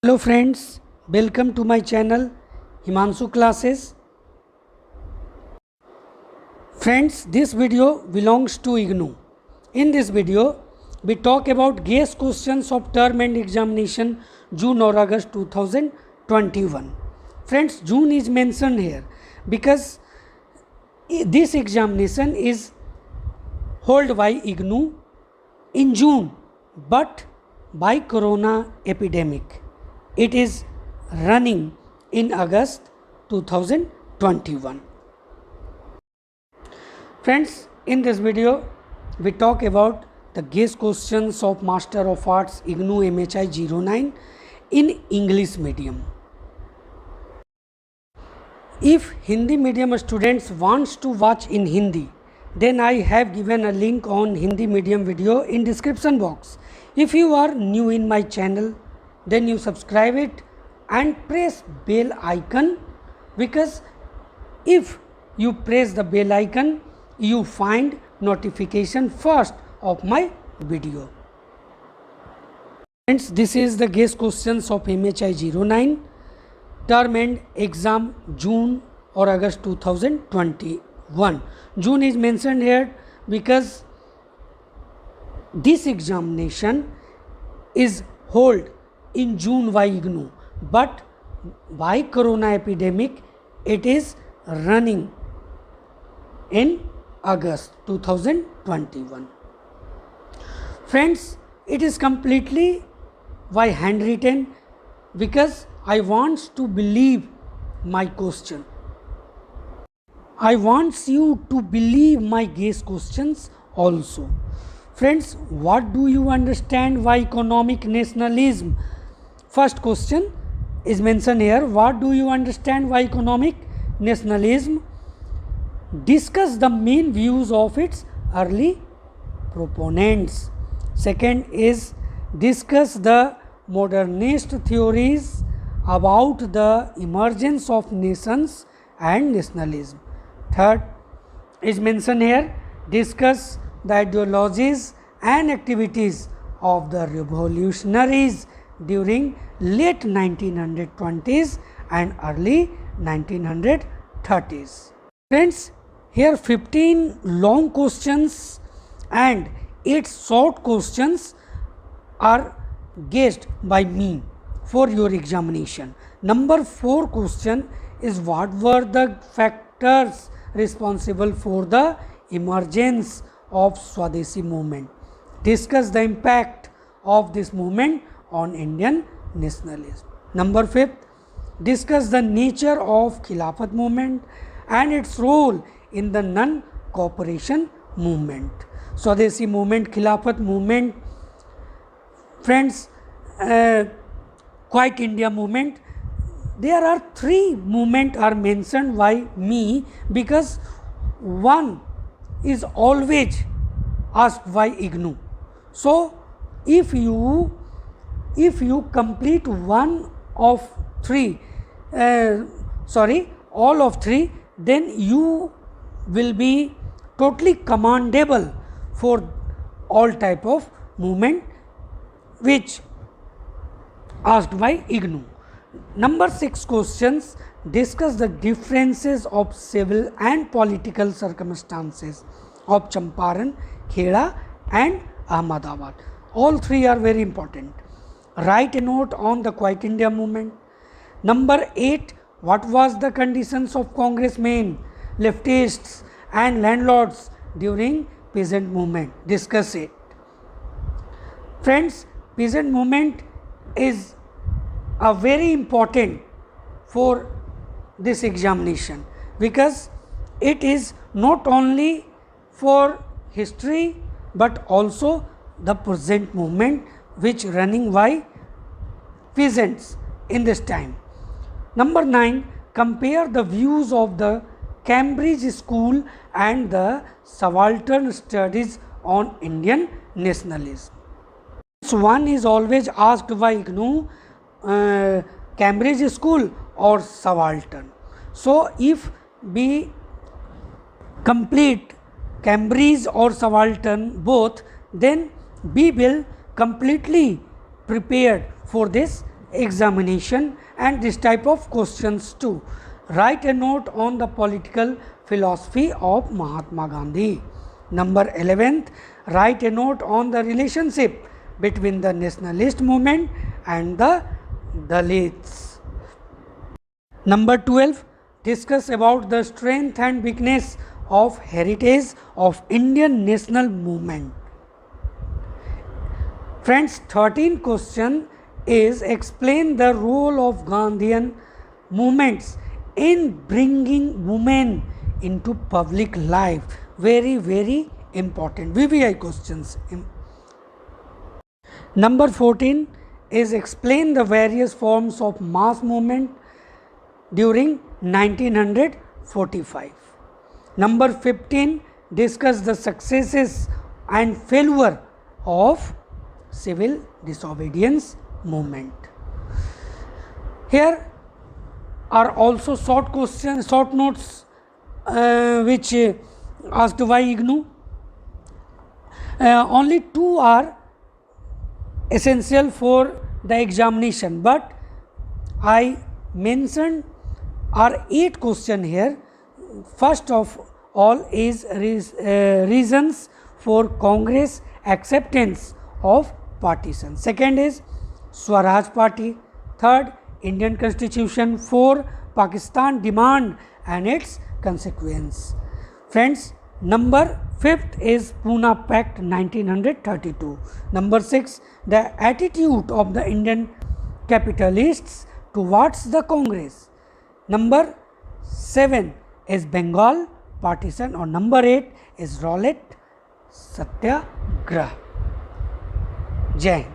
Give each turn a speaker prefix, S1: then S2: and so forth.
S1: Hello friends, welcome to my channel Himanshu Classes. Friends, this video belongs to IGNOU. In this video, we talk about guest questions of term and examination June or August 2021. Friends, June is mentioned here because this examination is held by IGNOU in June, but by corona epidemic it is running in August 2021. Friends, in this video we talk about the guest questions of Master of Arts IGNOU MHI 09 in English medium. If Hindi medium students wants to watch in Hindi, then I have given a link on Hindi medium video in description box. If you are new in my channel, then you subscribe it and press bell icon, because if you press the bell icon, you find notification first of my video. Friends, this is the guest questions of MHI 09 term and exam June or August 2021. June is mentioned here because this examination is held in June by IGNOU, but by corona epidemic it is running in August 2021. Friends, it is completely by handwritten because I want to believe my question. I want you to believe my guest questions also. Friends, what do you understand by economic nationalism? First question is mentioned here. What do you understand by economic nationalism? Discuss the main views of its early proponents. Second is discuss the modernist theories about the emergence of nations and nationalism. Third is mentioned here. Discuss the ideologies and activities of the revolutionaries during late 1920s and early 1930s. Friends, here 15 long questions and 8 short questions are guessed by me for your examination. Number 4 question is what were the factors responsible for the emergence of Swadeshi movement? Discuss the impact of this movement on Indian nationalism. Number 5, discuss the nature of Khilafat movement and its role in the non-cooperation movement. Swadeshi movement, Khilafat movement, friends, Quiet India movement. There are 3 movements are mentioned by me because one is always asked by IGNOU. So if you complete one of 3, all of 3, then you will be totally commendable for all type of movement which asked by IGNOU. Number 6 questions, discuss the differences of civil and political circumstances of Champaran, Kheda and Ahmedabad. All 3 are very important. Write a note on the Quiet India movement. Number 8, what was the conditions of congressmen, leftists and landlords during peasant movement? Discuss it. Friends, peasant movement is a very important for this examination because it is not only for history but also the present movement which running by peasants in this time. Number 9, compare the views of the Cambridge School and the subaltern studies on Indian nationalism. One is always asked by IGNOU, Cambridge School or subaltern. So if we complete Cambridge or subaltern both, then we will completely prepared for this examination and this type of questions too. Write a note on the political philosophy of Mahatma Gandhi. Number 11th, write a note on the relationship between the nationalist movement and the Dalits. Number 12, discuss about the strength and weakness of heritage of Indian national movement. Friends, 13th question is explain the role of Gandhian movements in bringing women into public life. Very, very important VVI questions. Number 14 is explain the various forms of mass movement during 1945. Number 15, discuss the successes and failure of civil disobedience movement. Here are also short questions, short notes which asked by IGNOU. Only 2 are essential for the examination, but I mentioned are 8 questions here. First of all is reasons for Congress acceptance of partition. Second is Swaraj Party. Third, Indian Constitution. 4, Pakistan demand and its consequence. Friends, number 5th is Pune Pact 1932. Number 6, the attitude of the Indian capitalists towards the Congress. Number 7 is Bengal partition, or number 8 is Rowlatt Satyagraha. Jai Hind.